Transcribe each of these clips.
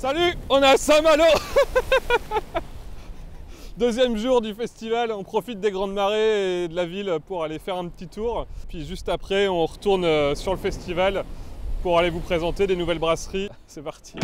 Salut, on est à Saint-Malo. Deuxième jour du festival, on profite des grandes marées et de la ville pour aller faire un petit tour. Puis juste après, on retourne sur le festival pour aller vous présenter des nouvelles brasseries. C'est parti.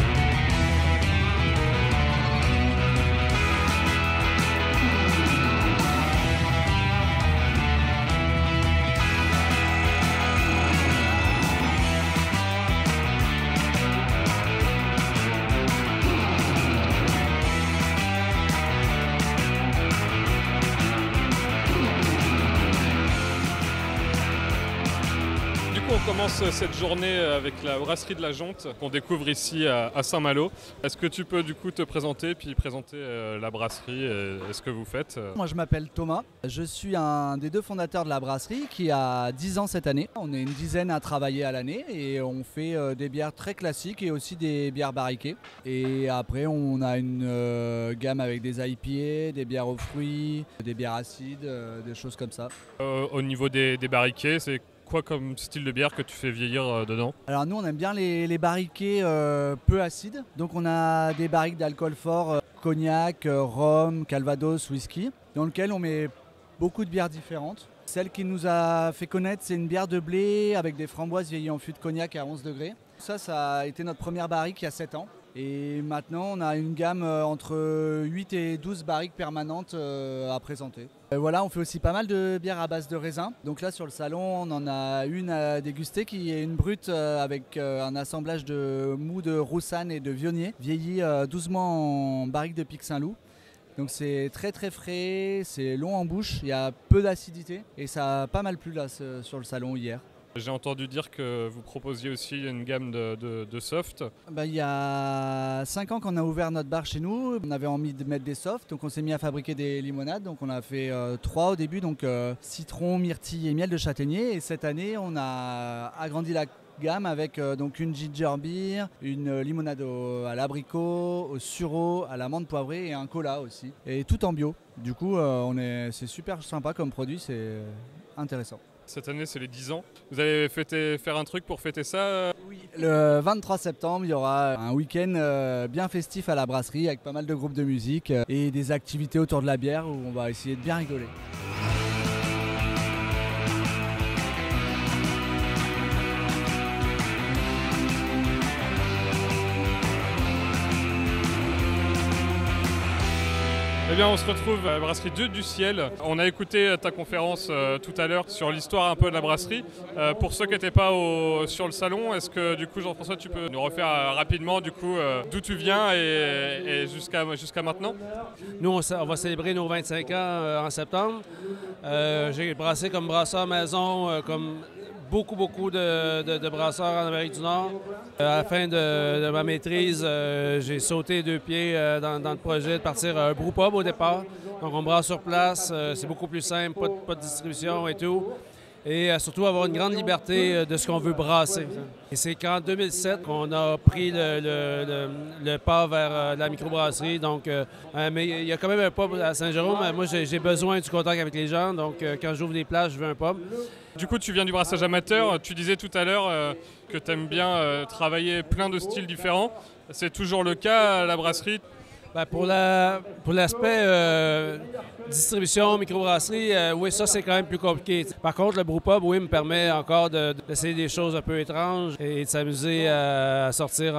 On commence cette journée avec la brasserie de la Jonte qu'on découvre ici à Saint-Malo. Est-ce que tu peux du coup te présenter puis présenter la brasserie et ce que vous faites? Moi je m'appelle Thomas, je suis un des deux fondateurs de la brasserie qui a 10 ans cette année. On est une dizaine à travailler à l'année et on fait des bières très classiques et aussi des bières barriquées. Et après on a une gamme avec des IPA, des bières aux fruits, des bières acides, des choses comme ça. Au niveau des barriquets, c'est quoi comme style de bière que tu fais vieillir dedans? Alors nous on aime bien les barriquets peu acides. Donc on a des barriques d'alcool fort, cognac, rhum, calvados, whisky, dans lequel on met beaucoup de bières différentes. Celle qui nous a fait connaître, c'est une bière de blé avec des framboises vieillies en fût de cognac à 11 degrés. Ça a été notre première barrique il y a 7 ans. Et maintenant, on a une gamme entre 8 et 12 barriques permanentes à présenter. Voilà, on fait aussi pas mal de bières à base de raisin. Donc là, sur le salon, on en a une à déguster qui est une brute avec un assemblage de mou de roussanne et de vionnier, vieillie doucement en barrique de Pic Saint-Loup. Donc c'est très très frais, c'est long en bouche, il y a peu d'acidité et ça a pas mal plu là sur le salon hier. J'ai entendu dire que vous proposiez aussi une gamme de soft. Il y a 5 ans qu'on a ouvert notre bar chez nous, on avait envie de mettre des softs, donc on s'est mis à fabriquer des limonades. Donc on a fait 3 au début, donc citron, myrtille et miel de châtaignier. Et cette année on a agrandi la gamme avec donc une ginger beer, une limonade à l'abricot, au sureau, à l'amande poivrée et un cola aussi. Et tout en bio. Du coup c'est super sympa comme produit, c'est intéressant. Cette année, c'est les 10 ans. Vous allez faire un truc pour fêter ça? Oui, le 23 septembre, il y aura un week-end bien festif à la brasserie avec pas mal de groupes de musique et des activités autour de la bière où on va essayer de bien rigoler. Eh bien, on se retrouve à la brasserie Dieu du Ciel. On a écouté ta conférence tout à l'heure sur l'histoire un peu de la brasserie. Pour ceux qui n'étaient pas sur le salon, est-ce que du coup, Jean-François, tu peux nous refaire rapidement du coup d'où tu viens et jusqu'à maintenant? Nous, on va célébrer nos 25 ans en septembre. J'ai brassé comme brasseur maison, comme beaucoup de brasseurs en Amérique du Nord. À la fin de ma maîtrise, j'ai sauté 2 pieds dans le projet de partir un brewpub au départ. Donc on brasse sur place, c'est beaucoup plus simple, pas de distribution et tout. Et surtout avoir une grande liberté de ce qu'on veut brasser. Et c'est qu'en 2007 qu'on a pris le pas vers la microbrasserie. Donc, mais il y a quand même un pub à Saint-Jérôme. Moi, j'ai besoin du contact avec les gens. Donc, quand j'ouvre des places, je veux un pub. Du coup, tu viens du brassage amateur. Tu disais tout à l'heure que tu aimes bien travailler plein de styles différents. C'est toujours le cas à la brasserie? Pour l'aspect distribution, microbrasserie, oui, ça c'est quand même plus compliqué. Par contre, le brewpub, oui, me permet encore d'essayer des choses un peu étranges et de s'amuser à sortir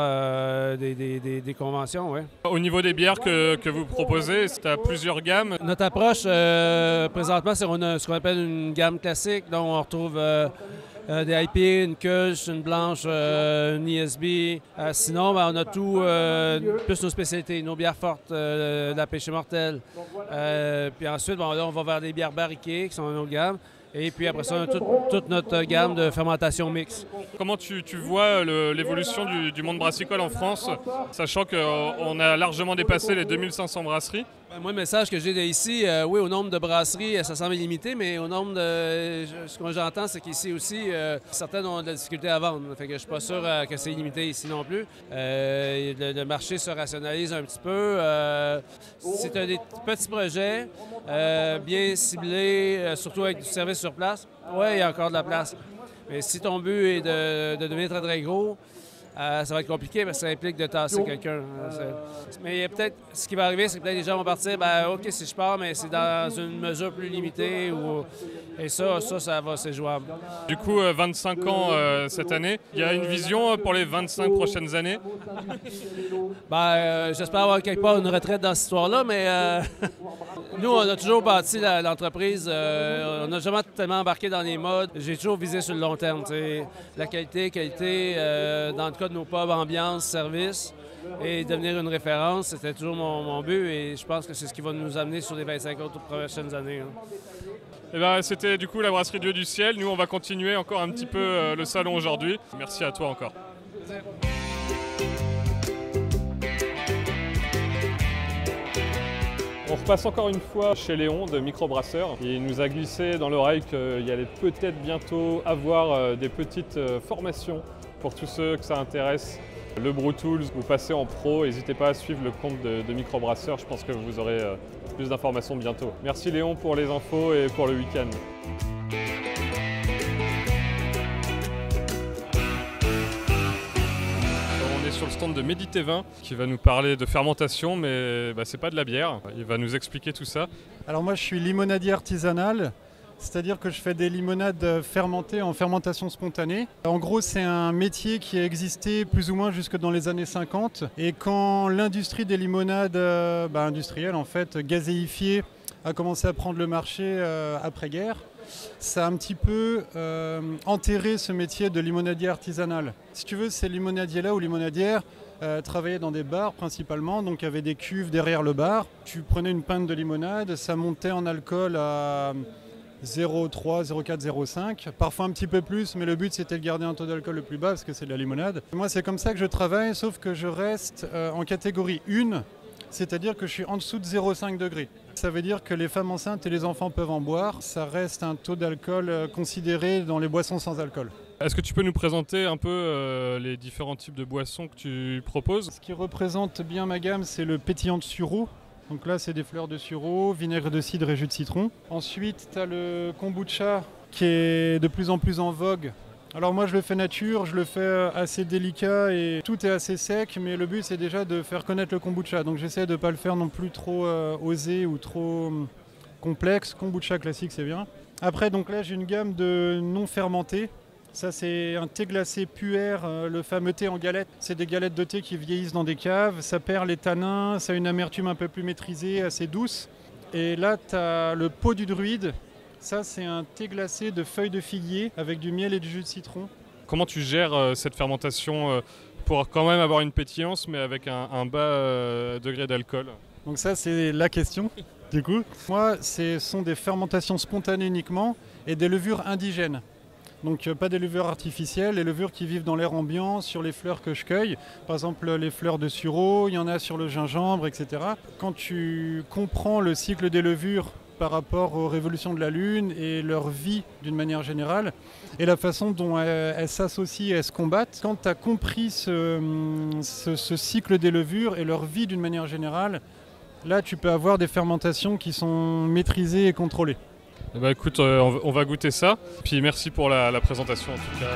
des conventions, oui. Au niveau des bières que vous proposez, tu as plusieurs gammes. Notre approche, présentement, c'est ce qu'on appelle une gamme classique, dont on retrouve des IPA, une Kulsch, une blanche, une ESB. Sinon, on a tout, plus nos spécialités, nos bières fortes, la pêche mortelle. Puis ensuite, là, on va vers des bières barriquées, qui sont nos gammes. Et puis après ça, on a toute notre gamme de fermentation mixte. Comment tu vois l'évolution du monde brassicole en France, sachant qu'on a largement dépassé les 2500 brasseries? Moi, le message que j'ai ici, oui, au nombre de brasseries, ça semble limité, mais au nombre de... Ce que j'entends, c'est qu'ici aussi, certaines ont de la difficulté à vendre. Fait que je suis pas sûr que c'est limité ici non plus. Le marché se rationalise un petit peu. C'est des petits projets, bien ciblés, surtout avec du service sur place. Oui, il y a encore de la place. Mais si ton but est de devenir très, très gros, ça va être compliqué parce que ça implique de tasser quelqu'un. Mais peut-être, ce qui va arriver, c'est que peut-être les gens vont partir, OK, si je pars, mais c'est dans une mesure plus limitée. Et ça c'est jouable. Du coup, 25 ans cette année, il y a une vision pour les 25 prochaines années? J'espère avoir quelque part une retraite dans cette histoire-là, mais nous, on a toujours bâti l'entreprise. On n'a jamais tellement embarqué dans les modes. J'ai toujours visé sur le long terme. La qualité, dans le cas de nos pubs, ambiance, service, et devenir une référence, c'était toujours mon but. Et je pense que c'est ce qui va nous amener sur les 25 autres prochaines années. Eh ben, c'était du coup la brasserie Dieu du Ciel. Nous, on va continuer encore un petit peu le salon aujourd'hui. Merci à toi encore. On repasse encore une fois chez Léon de Microbrasseur. Il nous a glissé dans l'oreille qu'il allait peut-être bientôt avoir des petites formations pour tous ceux que ça intéresse. Le Brew Tools, vous passez en pro, n'hésitez pas à suivre le compte de Microbrasseur, je pense que vous aurez plus d'informations bientôt. Merci Léon pour les infos et pour le week-end. On est sur le stand de Médité Vin qui va nous parler de fermentation, mais c'est pas de la bière, il va nous expliquer tout ça. Alors moi je suis limonadier artisanal. C'est-à-dire que je fais des limonades fermentées en fermentation spontanée. En gros, c'est un métier qui a existé plus ou moins jusque dans les années 50. Et quand l'industrie des limonades industrielles, en fait, gazéifiées, a commencé à prendre le marché après-guerre, ça a un petit peu enterré ce métier de limonadier artisanal. Si tu veux, ces limonadiers-là ou limonadières travaillaient dans des bars principalement, donc il y avait des cuves derrière le bar. Tu prenais une pinte de limonade, ça montait en alcool à 0,3, 0,4, 0,5, parfois un petit peu plus, mais le but c'était de garder un taux d'alcool le plus bas parce que c'est de la limonade. Moi c'est comme ça que je travaille, sauf que je reste en catégorie 1, c'est-à-dire que je suis en dessous de 0,5 degrés. Ça veut dire que les femmes enceintes et les enfants peuvent en boire, ça reste un taux d'alcool considéré dans les boissons sans alcool. Est-ce que tu peux nous présenter un peu les différents types de boissons que tu proposes? Ce qui représente bien ma gamme, c'est le pétillant de sureau. Donc là, c'est des fleurs de sureau, vinaigre de cidre et jus de citron. Ensuite, tu as le kombucha qui est de plus en plus en vogue. Alors moi, je le fais nature, je le fais assez délicat et tout est assez sec, mais le but, c'est déjà de faire connaître le kombucha. Donc j'essaie de ne pas le faire non plus trop osé ou trop complexe. Kombucha classique, c'est bien. Après, donc là, j'ai une gamme de non fermentés. Ça, c'est un thé glacé puer, le fameux thé en galette. C'est des galettes de thé qui vieillissent dans des caves. Ça perd les tanins, ça a une amertume un peu plus maîtrisée, assez douce. Et là, tu as le pot du druide. Ça, c'est un thé glacé de feuilles de figuier avec du miel et du jus de citron. Comment tu gères cette fermentation pour quand même avoir une pétillance, mais avec un bas degré d'alcool? Donc ça, c'est la question, du coup. Moi, ce sont des fermentations spontanées uniquement et des levures indigènes. Donc pas des levures artificielles, les levures qui vivent dans l'air ambiant, sur les fleurs que je cueille. Par exemple les fleurs de sureau, il y en a sur le gingembre, etc. Quand tu comprends le cycle des levures par rapport aux révolutions de la Lune et leur vie d'une manière générale, et la façon dont elles s'associent et elles se combattent, quand tu as compris ce cycle des levures et leur vie d'une manière générale, là tu peux avoir des fermentations qui sont maîtrisées et contrôlées. Écoute, on va goûter ça. Puis merci pour la présentation en tout cas.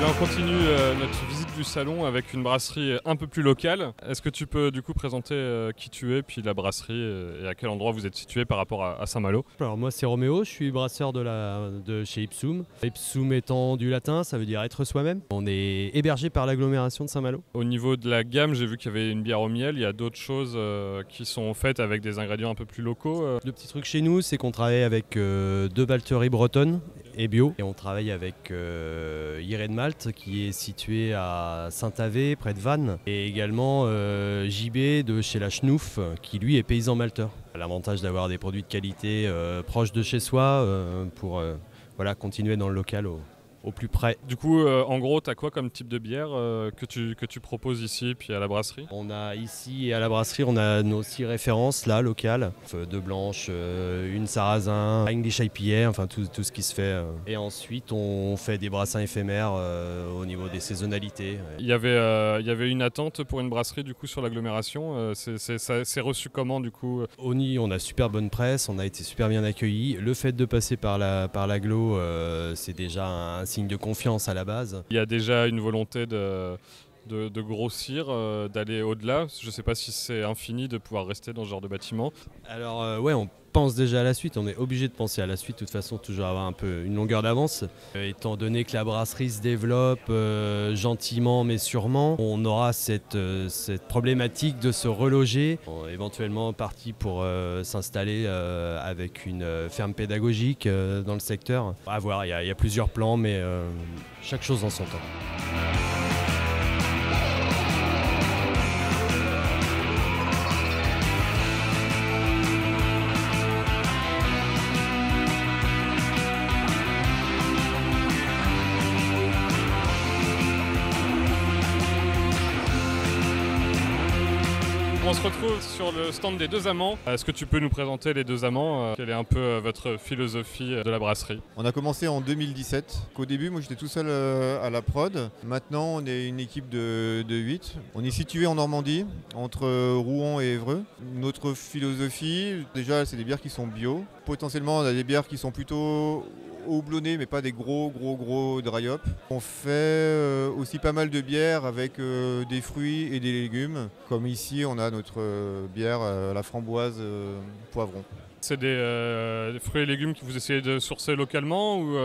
On continue notre visite du salon avec une brasserie un peu plus locale. Est-ce que tu peux du coup présenter qui tu es, puis la brasserie et à quel endroit vous êtes situé par rapport à Saint-Malo? Alors moi c'est Roméo, je suis brasseur de chez Ipsum. Ipsum étant du latin, ça veut dire être soi-même. On est hébergé par l'agglomération de Saint-Malo. Au niveau de la gamme, j'ai vu qu'il y avait une bière au miel. Il y a d'autres choses qui sont faites avec des ingrédients un peu plus locaux. Le petit truc chez nous, c'est qu'on travaille avec deux malteries bretonnes et bio. Et on travaille avec Irène Malte qui est située à Saint-Avé, près de Vannes. Et également JB de chez La Schnouf qui lui est paysan malteur. L'avantage d'avoir des produits de qualité proches de chez soi pour continuer dans le local au plus près. Du coup, en gros, tu as quoi comme type de bière que tu proposes ici puis à la brasserie? On a ici à la brasserie, on a nos 6 références là, locales. 2 blanches, une sarrasin, English IPA, enfin tout ce qui se fait. Et ensuite, on fait des brassins éphémères au niveau des saisonnalités. Il y avait une attente pour une brasserie du coup sur l'agglomération. C'est reçu comment du coup? Oni, on a super bonne presse, on a été super bien accueillis. Le fait de passer par l'agglo, c'est déjà un signe de confiance à la base. Il y a déjà une volonté de grossir, d'aller au-delà. Je ne sais pas si c'est infini de pouvoir rester dans ce genre de bâtiment. Alors ouais, on pense déjà à la suite, on est obligé de penser à la suite, de toute façon toujours avoir un peu une longueur d'avance. Étant donné que la brasserie se développe gentiment mais sûrement, on aura cette problématique de se reloger, éventuellement parti pour s'installer avec une ferme pédagogique dans le secteur. À voir, il y a plusieurs plans mais chaque chose en son temps. On se retrouve sur le stand des Deux Amants. Est-ce que tu peux nous présenter les Deux Amants? Quelle est un peu votre philosophie de la brasserie? On a commencé en 2017. Au début, moi j'étais tout seul à la prod. Maintenant, on est une équipe de 8. On est situé en Normandie, entre Rouen et Évreux. Notre philosophie, déjà, c'est des bières qui sont bio. Potentiellement, on a des bières qui sont plutôt houblonnées, mais pas des gros dry hop. On fait aussi pas mal de bières avec des fruits et des légumes. Comme ici, on a notre bière à la framboise poivron. C'est des fruits et légumes que vous essayez de sourcer localement ou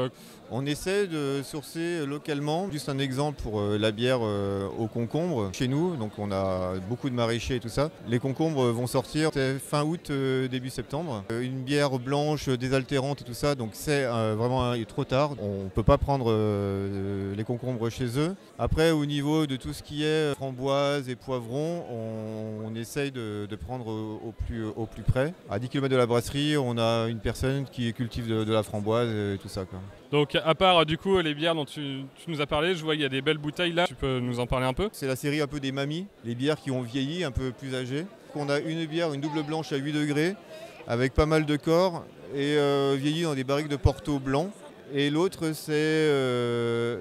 On essaie de sourcer localement. Juste un exemple pour la bière au concombre. Chez nous, donc on a beaucoup de maraîchers et tout ça. Les concombres vont sortir fin août, début septembre. Une bière blanche désaltérante et tout ça, donc c'est vraiment trop tard. On ne peut pas prendre les concombres chez eux. Après, au niveau de tout ce qui est framboise et poivron, on essaye de prendre au plus près. À 10 km de la brasserie, on a une personne qui cultive de la framboise et tout ça, quoi. Donc à part du coup les bières dont tu nous as parlé, je vois qu'il y a des belles bouteilles là, tu peux nous en parler un peu? C'est la série un peu des mamies, les bières qui ont vieilli, un peu plus âgées. On a une bière, une double blanche à 8 degrés, avec pas mal de corps, et vieillie dans des barriques de Porto blanc. Et l'autre, c'est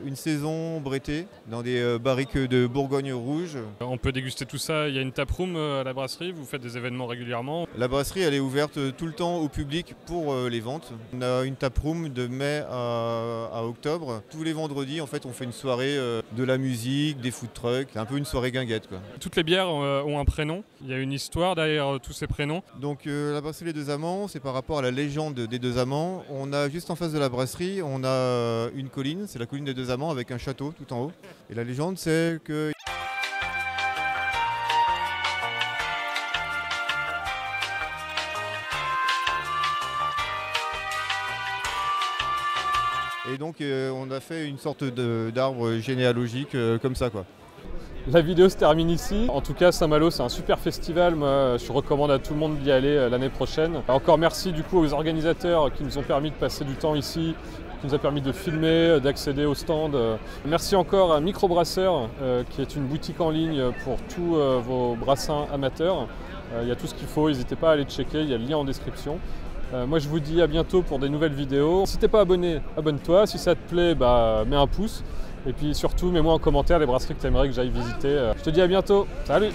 une saison brettée dans des barriques de Bourgogne rouge. On peut déguster tout ça, il y a une taproom à la brasserie, vous faites des événements régulièrement? La brasserie, elle est ouverte tout le temps au public pour les ventes. On a une taproom de mai à octobre. Tous les vendredis, en fait, on fait une soirée de la musique, des food trucks, c'est un peu une soirée guinguette, quoi. Toutes les bières ont un prénom, il y a une histoire derrière tous ces prénoms. Donc la brasserie Les Deux Amants, c'est par rapport à la légende des Deux Amants. On a juste en face de la brasserie, on a une colline, c'est la colline des Deux Amants avec un château tout en haut. Et la légende, c'est que... Et donc on a fait une sorte d'arbre généalogique comme ça, quoi. La vidéo se termine ici. En tout cas, Saint-Malo, c'est un super festival. Moi, je recommande à tout le monde d'y aller l'année prochaine. Encore merci du coup aux organisateurs qui nous ont permis de passer du temps ici, qui nous a permis de filmer, d'accéder au stand. Merci encore à Microbrasseur, qui est une boutique en ligne pour tous vos brassins amateurs. Il y a tout ce qu'il faut, n'hésitez pas à aller checker, il y a le lien en description. Moi je vous dis à bientôt pour des nouvelles vidéos. Si t'es pas abonné, abonne-toi. Si ça te plaît, mets un pouce. Et puis surtout, mets-moi en commentaire les brasseries que tu aimerais que j'aille visiter. Je te dis à bientôt. Salut!